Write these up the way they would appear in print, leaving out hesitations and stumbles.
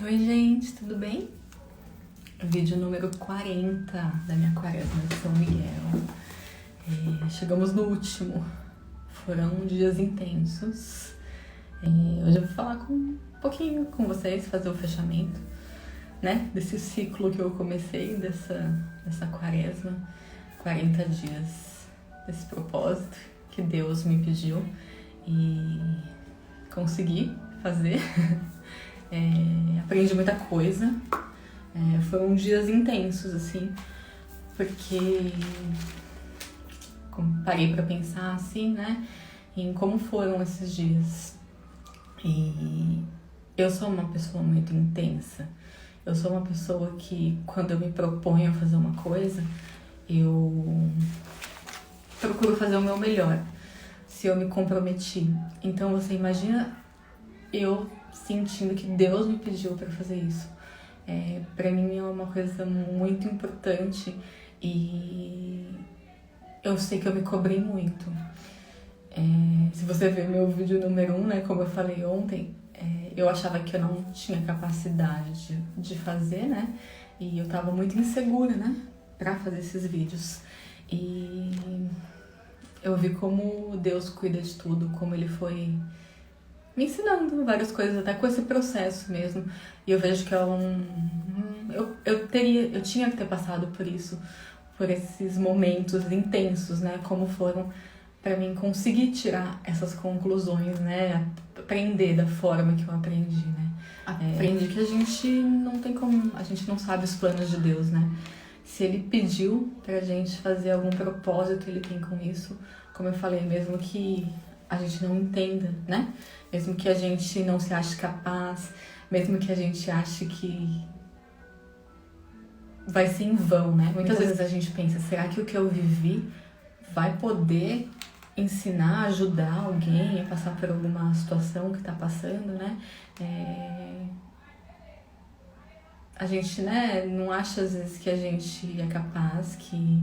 Oi gente, tudo bem? Vídeo número 40 da minha quaresma de São Miguel. Chegamos no último. Foram dias intensos. Hoje eu vou falar um pouquinho com vocês, fazer o fechamento, né? Desse ciclo que eu comecei, dessa quaresma. 40 dias desse propósito que Deus me pediu e consegui fazer. Aprendi muita coisa. Foram dias intensos, assim, porque parei pra pensar, assim, né, em como foram esses dias. E eu sou uma pessoa muito intensa. Eu sou uma pessoa que, quando eu me proponho a fazer uma coisa, eu procuro fazer o meu melhor, se eu me comprometi. Então, você imagina eu sentindo que Deus me pediu para fazer isso. Para mim é uma coisa muito importante e eu sei que eu me cobrei muito. Se você ver meu vídeo número 1, né, como eu falei ontem, eu achava que eu não tinha capacidade de fazer, né, e eu tava muito insegura, né, para fazer esses vídeos. E eu vi como Deus cuida de tudo, como Ele foi me ensinando várias coisas, até com esse processo mesmo. E eu vejo que eu tinha que ter passado por isso, por esses momentos intensos, né? Como foram para mim conseguir tirar essas conclusões, né? Aprender da forma que eu aprendi, né? Aprendi que a gente não tem como, a gente não sabe os planos de Deus, né? Se Ele pediu pra gente fazer algum propósito, Ele tem com isso. Como eu falei, mesmo que a gente não entenda, né? Mesmo que a gente não se ache capaz, mesmo que a gente ache que vai ser em vão, né? Muitas vezes a gente pensa, será que o que eu vivi vai poder ensinar, ajudar alguém a passar por alguma situação que tá passando, né? A gente, né, não acha às vezes que a gente é capaz, que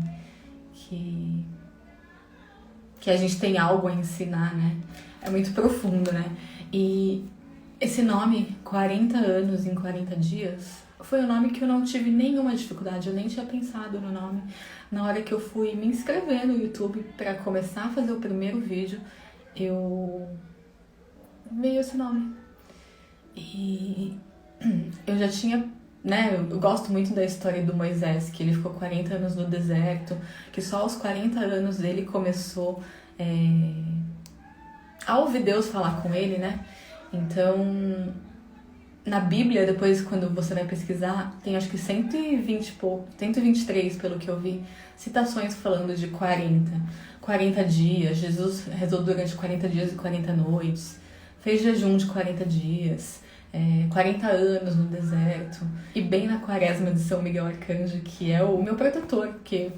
a gente tem algo a ensinar, né? É muito profundo, né? E esse nome, 40 anos em 40 dias, foi um nome que eu não tive nenhuma dificuldade, eu nem tinha pensado no nome. Na hora que eu fui me inscrever no YouTube pra começar a fazer o primeiro vídeo, veio esse nome. E eu já tinha, né, eu gosto muito da história do Moisés, que ele ficou 40 anos no deserto, que só aos 40 anos ele começou a ouvir Deus falar com ele, né? Então, na Bíblia, depois quando você vai pesquisar, tem acho que 123, pelo que eu vi, citações falando de 40 dias, Jesus rezou durante 40 dias e 40 noites, fez jejum de 40 dias, 40 anos no deserto, e bem na quaresma de São Miguel Arcanjo, que é o meu protetor, que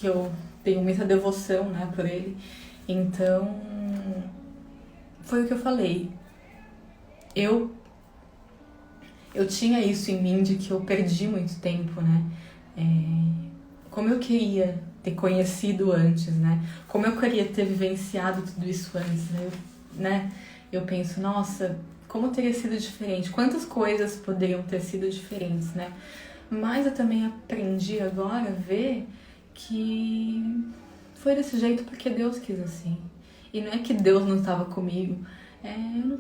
eu tenho muita devoção, né, por ele. Então, foi o que eu falei. Eu tinha isso em mim de que eu perdi muito tempo, né? Como eu queria ter conhecido antes, né? Como eu queria ter vivenciado tudo isso antes, né? Eu penso, nossa, como teria sido diferente? Quantas coisas poderiam ter sido diferentes, né? Mas eu também aprendi agora a ver que foi desse jeito porque Deus quis assim. E não é que Deus não estava comigo,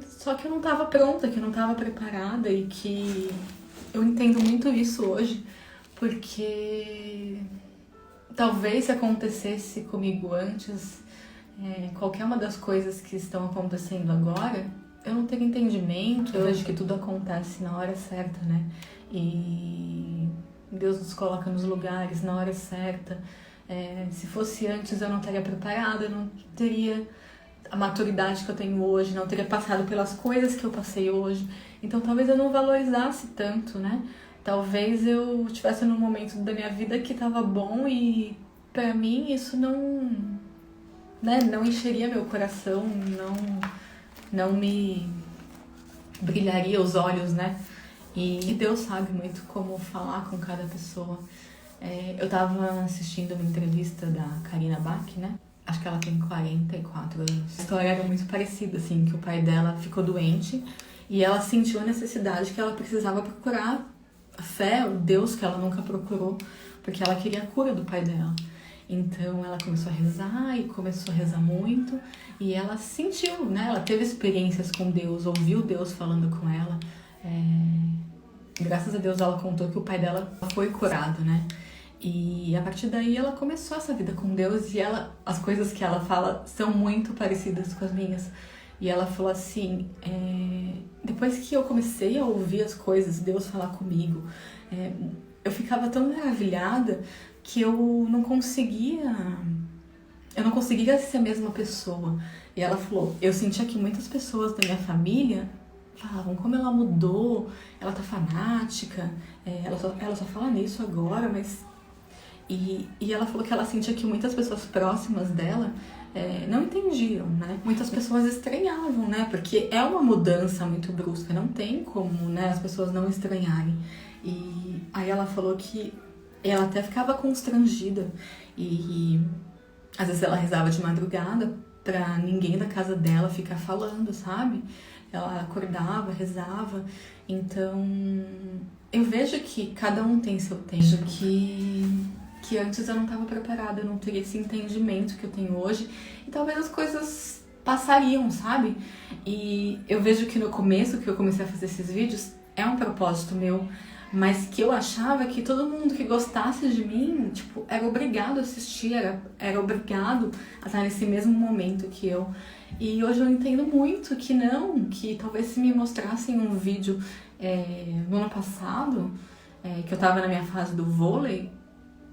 só que eu não estava pronta, que eu não estava preparada, e que eu entendo muito isso hoje, porque talvez se acontecesse comigo antes, qualquer uma das coisas que estão acontecendo agora, eu não teria entendimento. Eu vejo que tudo acontece na hora certa, né? E Deus nos coloca nos lugares na hora certa. Se fosse antes, eu não estaria preparada, eu não teria a maturidade que eu tenho hoje, não teria passado pelas coisas que eu passei hoje. Então talvez eu não valorizasse tanto, né? Talvez eu estivesse num momento da minha vida que estava bom e pra mim isso não encheria meu coração, não me brilharia os olhos, né? E Deus sabe muito como falar com cada pessoa. Eu tava assistindo uma entrevista da Karina Bach, né? Acho que ela tem 44 anos. A história era muito parecida, assim, que o pai dela ficou doente E ela sentiu a necessidade que ela precisava procurar a fé, o Deus que ela nunca procurou, porque ela queria a cura do pai dela. Então ela começou a rezar e começou a rezar muito, e ela sentiu, né? Ela teve experiências com Deus, ouviu Deus falando com ela. Graças a Deus ela contou que o pai dela foi curado, né? E a partir daí ela começou essa vida com Deus, e as coisas que ela fala são muito parecidas com as minhas. E ela falou assim, depois que eu comecei a ouvir as coisas, Deus falar comigo, eu ficava tão maravilhada que eu não conseguia ser a mesma pessoa. E ela falou, eu sentia que muitas pessoas da minha família falavam como ela mudou, ela tá fanática, ela só fala nisso agora, mas... E ela falou que ela sentia que muitas pessoas próximas dela não entendiam, né? Muitas pessoas estranhavam, né? Porque é uma mudança muito brusca, não tem como, né, as pessoas não estranharem. E aí ela falou que ela até ficava constrangida e às vezes ela rezava de madrugada pra ninguém da casa dela ficar falando, sabe? Ela acordava, rezava. Então, eu vejo que cada um tem seu tempo. Que antes eu não estava preparada, eu não teria esse entendimento que eu tenho hoje. E talvez as coisas passariam, sabe? E eu vejo que no começo que eu comecei a fazer esses vídeos, é um propósito meu, mas que eu achava que todo mundo que gostasse de mim, tipo, era obrigado a assistir, era obrigado a estar nesse mesmo momento que eu. E hoje eu entendo muito que não, que talvez se me mostrassem um vídeo no ano passado, que eu tava na minha fase do vôlei,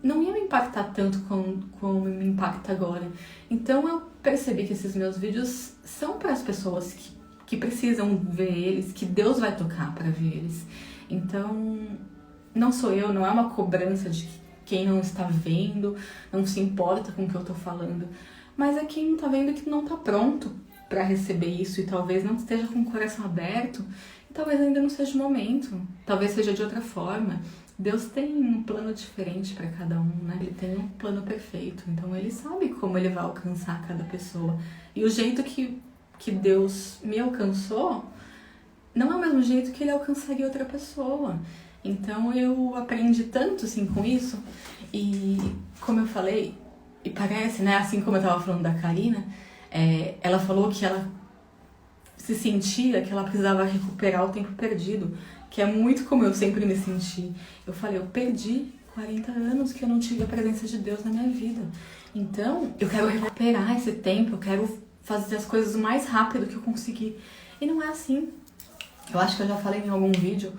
não ia me impactar tanto como me impacta agora. Então eu percebi que esses meus vídeos são para as pessoas que precisam ver eles, que Deus vai tocar para ver eles. Então, não sou eu, não é uma cobrança de quem não está vendo, não se importa com o que eu tô falando, mas é quem tá vendo que não tá pronto para receber isso e talvez não esteja com o coração aberto, e talvez ainda não seja o momento, talvez seja de outra forma. Deus tem um plano diferente para cada um, né? Ele tem um plano perfeito, então ele sabe como ele vai alcançar cada pessoa. E o jeito que Deus me alcançou não é o mesmo jeito que ele alcançaria outra pessoa. Então eu aprendi tanto assim com isso, e como eu falei, e parece, né, assim como eu tava falando da Karina, ela falou que ela se sentia que ela precisava recuperar o tempo perdido, que é muito como eu sempre me senti. Eu falei, eu perdi 40 anos que eu não tive a presença de Deus na minha vida. Então, eu quero recuperar esse tempo, eu quero fazer as coisas o mais rápido que eu conseguir. E não é assim. Eu acho que eu já falei em algum vídeo,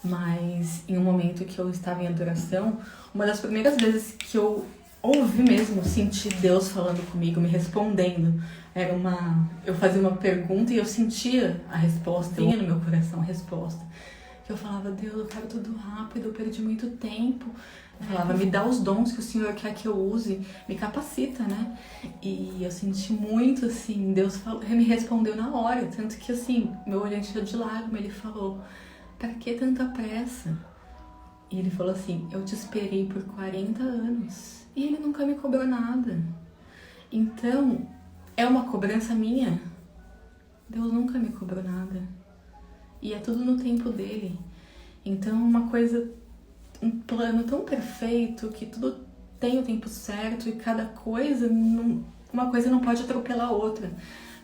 mas em um momento que eu estava em adoração, uma das primeiras vezes que eu ouvi mesmo, senti Deus falando comigo, me respondendo. Eu fazia uma pergunta e eu sentia a resposta, tinha no meu coração a resposta. Que eu falava, Deus, eu quero tudo rápido, eu perdi muito tempo. Eu falava, me dá os dons que o Senhor quer que eu use, me capacita, né? E eu senti muito, assim, Deus me respondeu na hora, tanto que, assim, meu olho encheu de lágrimas, ele falou, pra que tanta pressa? E ele falou assim, eu te esperei por 40 anos e ele nunca me cobrou nada. Então, é uma cobrança minha. Deus nunca me cobrou nada. E é tudo no tempo dele. Então, um plano tão perfeito, que tudo tem o tempo certo e cada coisa, uma coisa não pode atropelar a outra.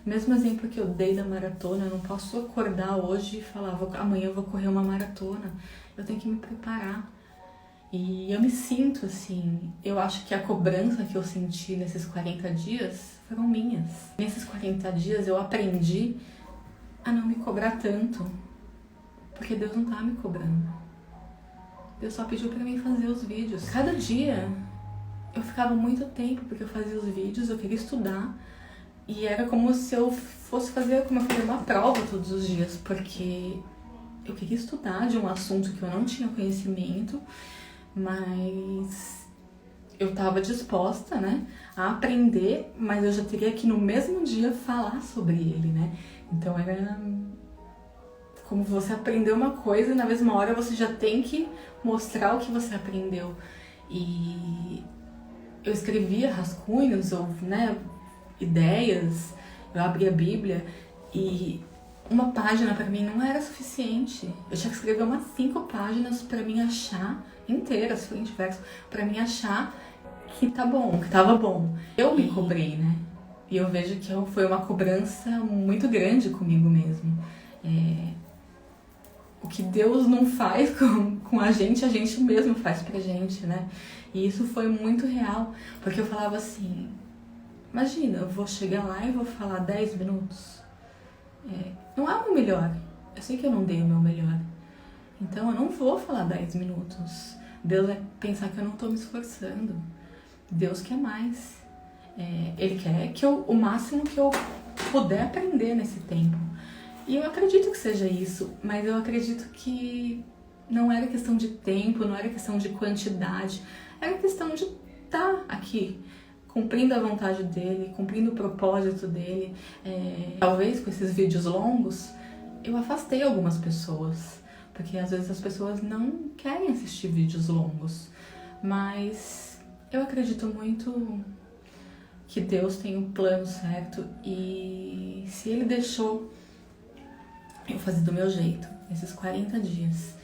Mesmo exemplo que eu dei da maratona, eu não posso acordar hoje e falar, amanhã eu vou correr uma maratona. Eu tenho que me preparar. E eu me sinto assim, eu acho que a cobrança que eu senti nesses 40 dias foram minhas. Nesses 40 dias eu aprendi a não me cobrar tanto, porque Deus não tá me cobrando. Deus só pediu pra mim fazer os vídeos. Cada dia eu ficava muito tempo, porque eu fazia os vídeos, eu queria estudar, e era como se eu fosse fazer uma prova todos os dias, porque eu queria estudar de um assunto que eu não tinha conhecimento, mas eu estava disposta, né, a aprender, mas eu já teria que no mesmo dia falar sobre ele, né? Então era como você aprendeu uma coisa e na mesma hora você já tem que mostrar o que você aprendeu. E eu escrevia rascunhos ou, né, ideias, eu abria a Bíblia e uma página pra mim não era suficiente. Eu tinha que escrever umas 5 páginas pra mim achar, inteiras, frente e verso, pra mim achar que tá bom, que tava bom. Eu me cobrei, né? E eu vejo que foi uma cobrança muito grande comigo mesmo. O que Deus não faz com a gente mesmo faz pra gente, né? E isso foi muito real, porque eu falava assim, imagina, eu vou chegar lá e vou falar 10 minutos. Não é o meu melhor, eu sei que eu não dei o meu melhor, então eu não vou falar 10 minutos. Deus vai pensar que eu não tô me esforçando. Deus quer mais. Ele quer que o máximo que eu puder aprender nesse tempo. E eu acredito que seja isso, mas eu acredito que não era questão de tempo, não era questão de quantidade, era questão de estar aqui, cumprindo a vontade dele, cumprindo o propósito dele. Talvez com esses vídeos longos, eu afastei algumas pessoas, porque às vezes as pessoas não querem assistir vídeos longos, mas eu acredito muito que Deus tem um plano certo e se ele deixou eu fazer do meu jeito, esses 40 dias,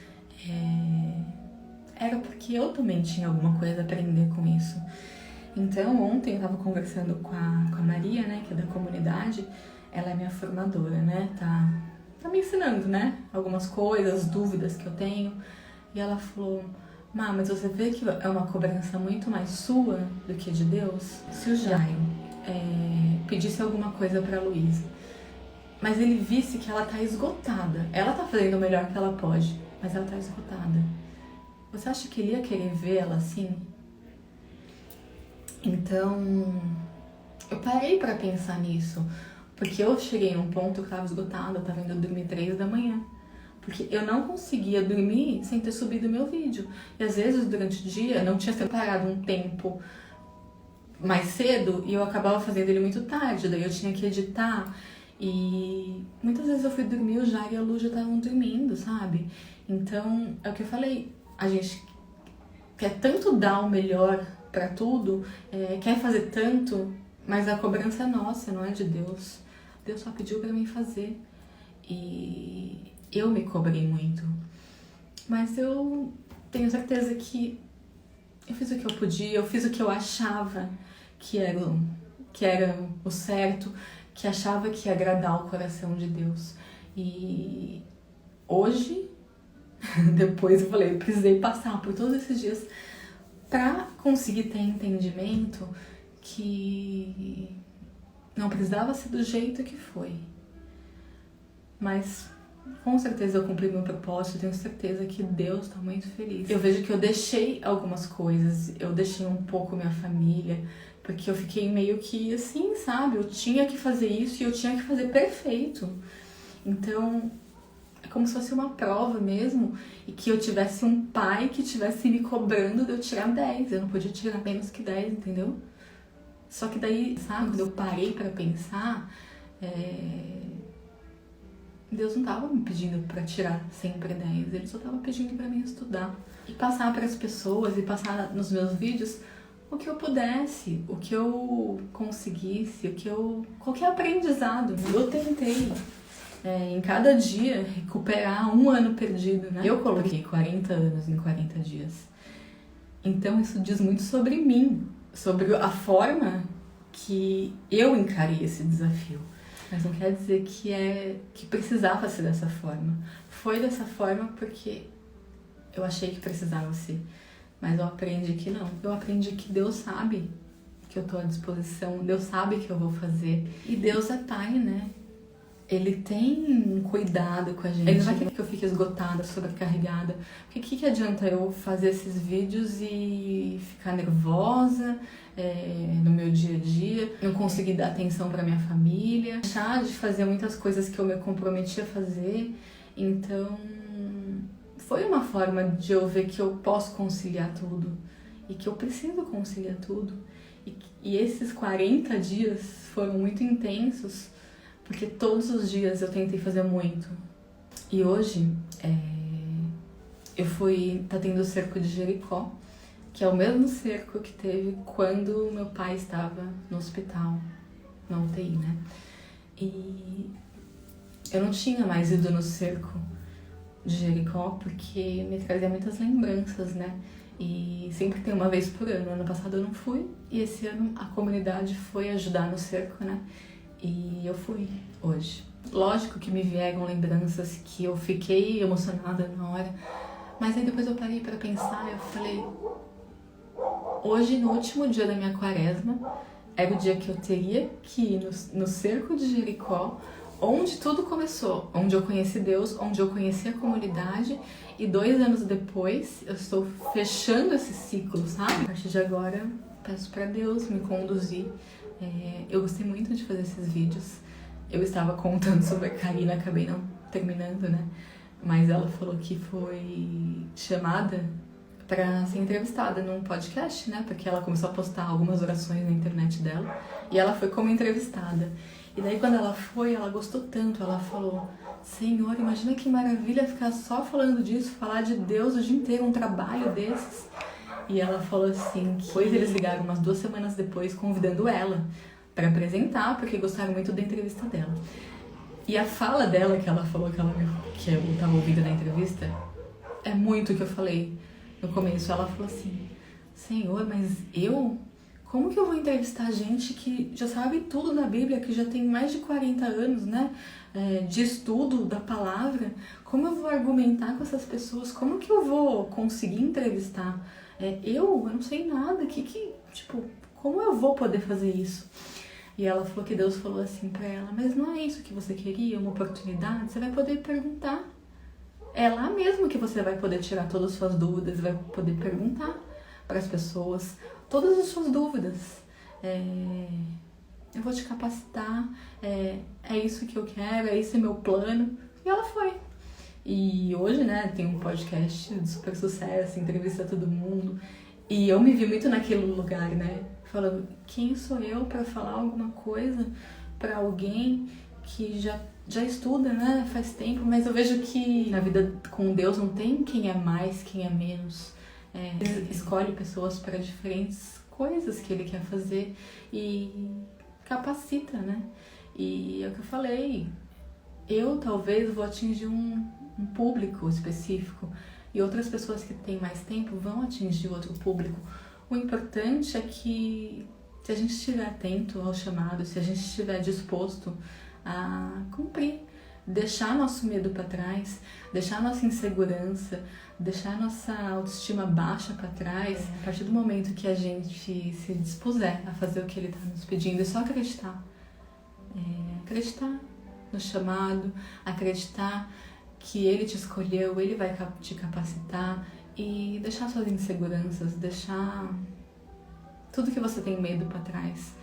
era porque eu também tinha alguma coisa a aprender com isso. Então, ontem eu tava conversando com a Maria, né, que é da comunidade, ela é minha formadora, né, tá me ensinando, né, algumas coisas, dúvidas que eu tenho, e ela falou, mas você vê que é uma cobrança muito mais sua do que de Deus? Se o Jairo pedisse alguma coisa pra Luísa, mas ele visse que ela tá esgotada. Ela tá fazendo o melhor que ela pode, mas ela tá esgotada. Você acha que ele ia querer ver ela assim? Então, eu parei pra pensar nisso. Porque eu cheguei num ponto que eu tava esgotada, eu tava indo dormir 3 da manhã. Porque eu não conseguia dormir sem ter subido meu vídeo. E às vezes, durante o dia, não tinha separado um tempo mais cedo e eu acabava fazendo ele muito tarde. Daí eu tinha que editar. E muitas vezes eu fui dormir, o Jair e a Lu já estavam dormindo, sabe? Então, é o que eu falei, a gente quer tanto dar o melhor pra tudo, quer fazer tanto, mas a cobrança é nossa, não é de Deus. Deus só pediu pra mim fazer. E eu me cobrei muito. Mas eu tenho certeza que eu fiz o que eu podia, eu fiz o que eu achava que era o certo, que achava que ia agradar o coração de Deus. E hoje, depois eu falei, eu precisei passar por todos esses dias pra conseguir ter entendimento que não precisava ser do jeito que foi. Mas com certeza eu cumpri meu propósito, tenho certeza que Deus tá muito feliz. Eu vejo que eu deixei algumas coisas, eu deixei um pouco minha família, porque eu fiquei meio que assim, sabe? Eu tinha que fazer isso e eu tinha que fazer perfeito. Então, é como se fosse uma prova mesmo, e que eu tivesse um pai que estivesse me cobrando de eu tirar 10. Eu não podia tirar menos que 10, entendeu? Só que daí, sabe, quando eu parei pra pensar, Deus não tava me pedindo pra tirar sempre 10, ele só tava pedindo pra mim estudar. E passar pras pessoas, e passar nos meus vídeos o que eu pudesse, o que eu conseguisse, qualquer aprendizado. Eu tentei, em cada dia, recuperar um ano perdido, né? Eu coloquei 40 anos em 40 dias. Então isso diz muito sobre mim, sobre a forma que eu encarei esse desafio. Mas não quer dizer que precisava ser dessa forma. Foi dessa forma porque eu achei que precisava ser. Mas eu aprendi que não. Eu aprendi que Deus sabe que eu tô à disposição. Deus sabe que eu vou fazer. E Deus é Pai, né? Ele tem um cuidado com a gente. Ele não vai querer que eu fique esgotada, sobrecarregada. Porque o que adianta eu fazer esses vídeos e ficar nervosa no meu dia a dia, não conseguir dar atenção pra minha família, deixar de fazer muitas coisas que eu me comprometi a fazer. Então, foi uma forma de eu ver que eu posso conciliar tudo e que eu preciso conciliar tudo. E esses 40 dias foram muito intensos, porque todos os dias eu tentei fazer muito. E hoje, tá tendo o cerco de Jericó, que é o mesmo cerco que teve quando meu pai estava no hospital, na UTI, né? E eu não tinha mais ido no cerco de Jericó, porque me trazia muitas lembranças, né? E sempre tem uma vez por ano. Ano passado eu não fui, e esse ano a comunidade foi ajudar no cerco, né? E eu fui hoje. Lógico que me vieram lembranças que eu fiquei emocionada na hora, mas aí depois eu parei pra pensar e eu falei, hoje, no último dia da minha quaresma, era o dia que eu teria que ir no cerco de Jericó, onde tudo começou, onde eu conheci Deus, onde eu conheci a comunidade, e 2 anos depois eu estou fechando esse ciclo, sabe? A partir de agora, peço pra Deus me conduzir. Eu gostei muito de fazer esses vídeos. Eu estava contando sobre a Karina, acabei não terminando, né? Mas ela falou que foi chamada pra ser entrevistada num podcast, né? Porque ela começou a postar algumas orações na internet dela e ela foi como entrevistada. E daí quando ela foi, ela gostou tanto, ela falou, Senhor, imagina que maravilha ficar só falando disso, falar de Deus o dia inteiro, um trabalho desses. E ela falou assim, que depois eles ligaram umas 2 semanas depois convidando ela pra apresentar, porque gostaram muito da entrevista dela. E a fala dela, que ela falou que eu tava ouvindo na entrevista, é muito o que eu falei no começo. Ela falou assim, Senhor, mas como que eu vou entrevistar gente que já sabe tudo na Bíblia, que já tem mais de 40 anos, né, de estudo da palavra? Como eu vou argumentar com essas pessoas? Como que eu vou conseguir entrevistar? Eu não sei nada, como eu vou poder fazer isso? E ela falou que Deus falou assim pra ela, mas não é isso que você queria, uma oportunidade? Você vai poder perguntar. É lá mesmo que você vai poder tirar todas as suas dúvidas, vai poder perguntar para as pessoas todas as suas dúvidas. Eu vou te capacitar, é isso que eu quero, esse é meu plano. E ela foi. E hoje, né, tem um podcast de super sucesso, entrevista todo mundo. E eu me vi muito naquele lugar, né? Falando, quem sou eu para falar alguma coisa para alguém que já estuda, né, faz tempo, mas eu vejo que na vida com Deus não tem quem é mais, quem é menos. Ele escolhe pessoas para diferentes coisas que ele quer fazer e capacita, né? E é o que eu falei, eu talvez vou atingir um público específico e outras pessoas que têm mais tempo vão atingir outro público. O importante é que se a gente estiver atento ao chamado, se a gente estiver disposto a cumprir, deixar nosso medo para trás, deixar nossa insegurança, deixar nossa autoestima baixa para trás, a partir do momento que a gente se dispuser a fazer o que ele está nos pedindo, é só acreditar. Acreditar no chamado, acreditar que ele te escolheu, ele vai te capacitar e deixar suas inseguranças, deixar tudo que você tem medo para trás,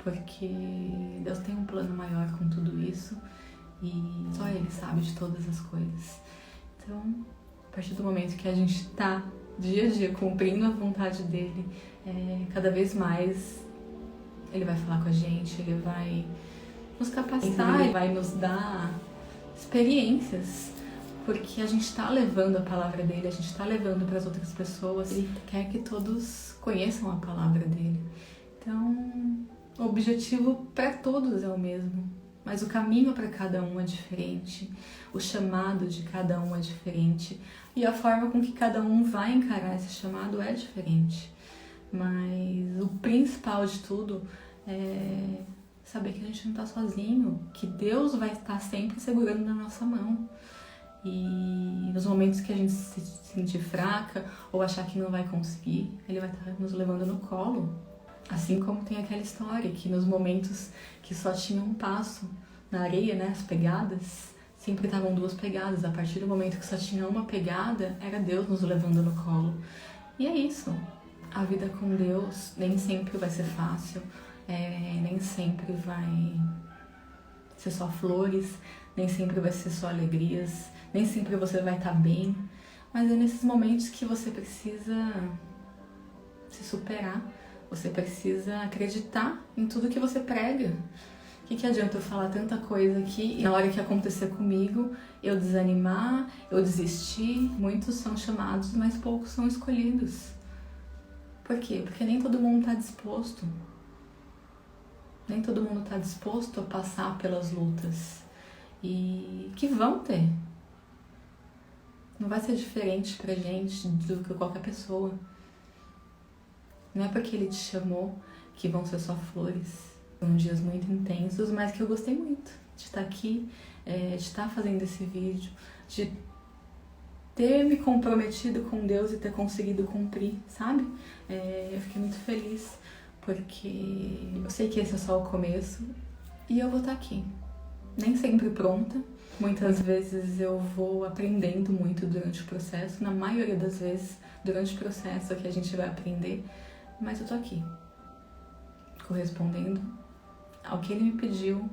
porque Deus tem um plano maior com tudo isso e só Ele sabe de todas as coisas. Então, a partir do momento que a gente tá dia a dia cumprindo a vontade dele, cada vez mais Ele vai falar com a gente, Ele vai nos capacitar, Ele vai nos dar experiências, porque a gente está levando a palavra dele, a gente está levando para as outras pessoas. Ele quer que todos conheçam a palavra dele. Então, o objetivo para todos é o mesmo, mas o caminho para cada um é diferente, o chamado de cada um é diferente e a forma com que cada um vai encarar esse chamado é diferente. Mas o principal de tudo é saber que a gente não está sozinho, que Deus vai estar sempre segurando na nossa mão. E nos momentos que a gente se sentir fraca ou achar que não vai conseguir, Ele vai estar nos levando no colo. Assim como tem aquela história que nos momentos que só tinha um passo na areia, né, as pegadas, sempre estavam 2 pegadas. A partir do momento que só tinha uma pegada, era Deus nos levando no colo. E é isso. A vida com Deus nem sempre vai ser fácil, nem sempre vai ser só flores, nem sempre vai ser só alegrias, nem sempre você vai estar bem, mas é nesses momentos que você precisa se superar, você precisa acreditar em tudo que você prega. O que adianta eu falar tanta coisa aqui e na hora que acontecer comigo eu desanimar, eu desistir? Muitos são chamados, mas poucos são escolhidos. Por quê? Porque nem todo mundo está disposto. Nem todo mundo está disposto a passar pelas lutas. e que vão ter. Não vai ser diferente pra gente do que qualquer pessoa. Não é porque ele te chamou que vão ser só flores. São dias muito intensos, mas que eu gostei muito de estar aqui, de estar fazendo esse vídeo, de ter me comprometido com Deus e ter conseguido cumprir, sabe? Eu fiquei muito feliz, porque eu sei que esse é só o começo e eu vou estar aqui. Nem sempre pronta, muitas vezes eu vou aprendendo muito durante o processo, na maioria das vezes, durante o processo é que a gente vai aprender, mas eu tô aqui, correspondendo ao que ele me pediu,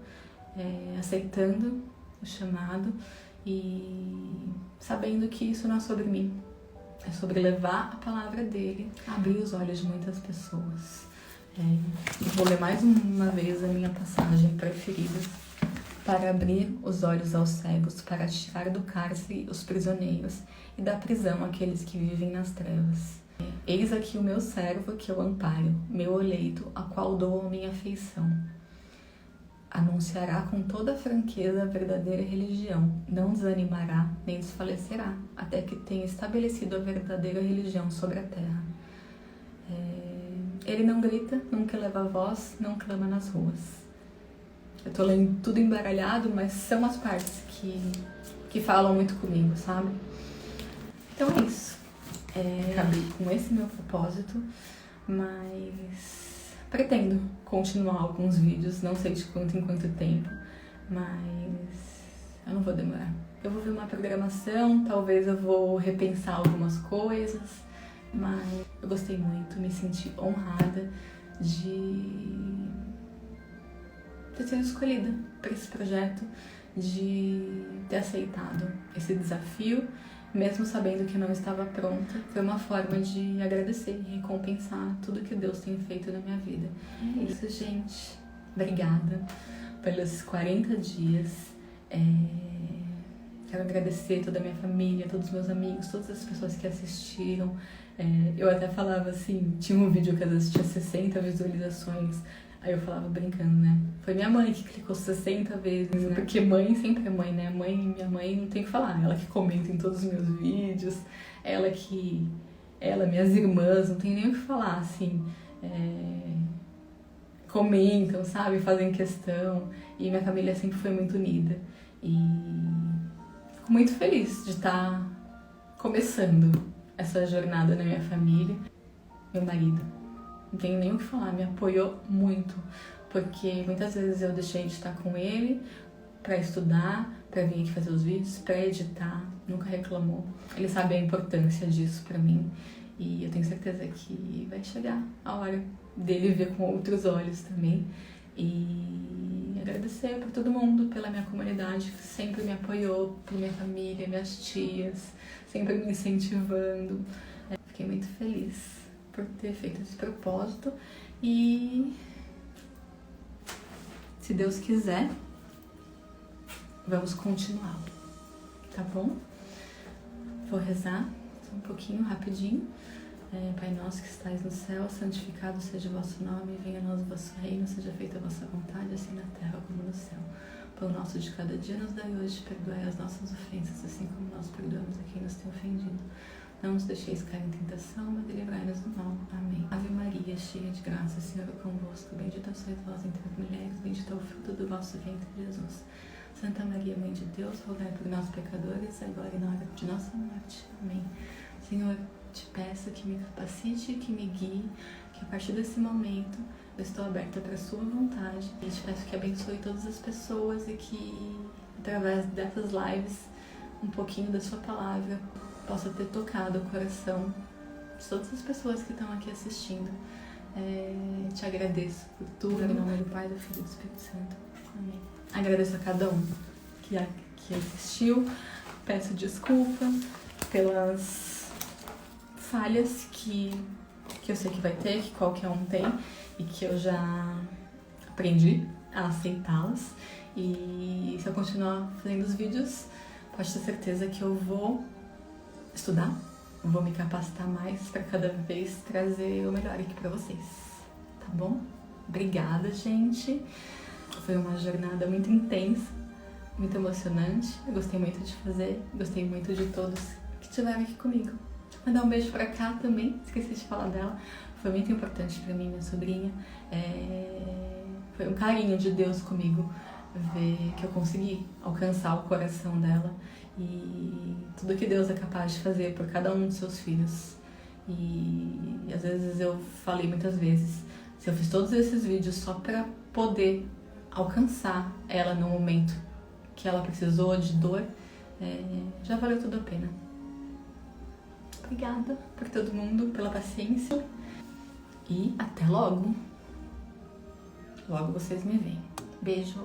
aceitando o chamado e sabendo que isso não é sobre mim, é sobre levar a palavra dele, abrir os olhos de muitas pessoas. Vou ler mais uma vez a minha passagem preferida. Para abrir os olhos aos cegos, para tirar do cárcere os prisioneiros e da prisão aqueles que vivem nas trevas. Eis aqui o meu servo que eu amparo, meu eleito, a qual dou a minha afeição. Anunciará com toda franqueza a verdadeira religião, não desanimará nem desfalecerá, até que tenha estabelecido a verdadeira religião sobre a terra. Ele não grita, nunca eleva a voz, não clama nas ruas. Eu tô lendo tudo embaralhado, mas são as partes que falam muito comigo, sabe? Então é isso. Acabei com esse meu propósito, mas pretendo continuar alguns vídeos, não sei de quanto em quanto tempo, mas eu não vou demorar. Eu vou ver uma programação, talvez eu vou repensar algumas coisas, mas eu gostei muito, me senti honrada de ter sido escolhida para esse projeto, de ter aceitado esse desafio, mesmo sabendo que não estava pronta. Foi uma forma de agradecer e recompensar tudo que Deus tem feito na minha vida. É isso, gente. Obrigada pelos 40 dias. Quero agradecer toda a minha família, todos os meus amigos, todas as pessoas que assistiram. Eu até falava assim, tinha um vídeo que às vezes tinha 60 visualizações. Aí eu falava brincando, né? Foi minha mãe que clicou 60 vezes, né? Porque mãe sempre é mãe, né? Minha mãe não tem o que falar. Ela que comenta em todos os meus vídeos. Minhas irmãs, não tem nem o que falar, assim. Comentam, sabe? Fazem questão. E minha família sempre foi muito unida. E fico muito feliz de estar começando essa jornada na minha família. Meu marido, não tenho nem o que falar, me apoiou muito, porque muitas vezes eu deixei de estar com ele pra estudar, pra vir aqui fazer os vídeos, pra editar, nunca reclamou. Ele sabe a importância disso pra mim e eu tenho certeza que vai chegar a hora dele ver com outros olhos também. E agradecer por todo mundo, pela minha comunidade que sempre me apoiou, por minha família, minhas tias, sempre me incentivando. Fiquei muito feliz por ter feito esse propósito e, se Deus quiser, vamos continuá-lo, tá bom? Vou rezar só um pouquinho, rapidinho. Pai nosso que estais no céu, santificado seja o vosso nome, venha a nós o vosso reino, seja feita a vossa vontade, assim na terra como no céu. Pão nosso de cada dia nos dai hoje, perdoai as nossas ofensas, assim como nós perdoamos a quem nos tem ofendido. Não nos deixeis cair em tentação, mas livrai-nos do mal. Amém. Ave Maria, cheia de graça, o Senhor é convosco. Bendita sois vós entre as mulheres, bendito é o fruto do vosso ventre, Jesus. Santa Maria, Mãe de Deus, rogai por nós pecadores, agora e na hora de nossa morte. Amém. Senhor, te peço que me capacite, que me guie, que a partir desse momento eu estou aberta para a sua vontade. E te peço que abençoe todas as pessoas e que, através dessas lives, um pouquinho da sua palavra possa ter tocado o coração de todas as pessoas que estão aqui assistindo. Te agradeço por tudo, em nome do Pai, do Filho e do Espírito Santo. Amém. Agradeço a cada um que assistiu. Peço desculpa pelas falhas que eu sei que vai ter, que qualquer um tem, e que eu já aprendi a aceitá-las. E se eu continuar fazendo os vídeos, pode ter certeza que eu vou estudar, vou me capacitar mais para cada vez trazer o melhor aqui para vocês, tá bom? Obrigada, gente. Foi uma jornada muito intensa, muito emocionante. Eu gostei muito de fazer, gostei muito de todos que estiveram aqui comigo. Mandar um beijo pra cá também, esqueci de falar dela. Foi muito importante pra mim, minha sobrinha. Foi um carinho de Deus comigo ver que eu consegui alcançar o coração dela e tudo que Deus é capaz de fazer por cada um dos seus filhos. E às vezes eu falei muitas vezes, se eu fiz todos esses vídeos só pra poder alcançar ela no momento que ela precisou de dor, já valeu tudo a pena. Obrigada por todo mundo, pela paciência e até logo. Logo vocês me veem. Beijo.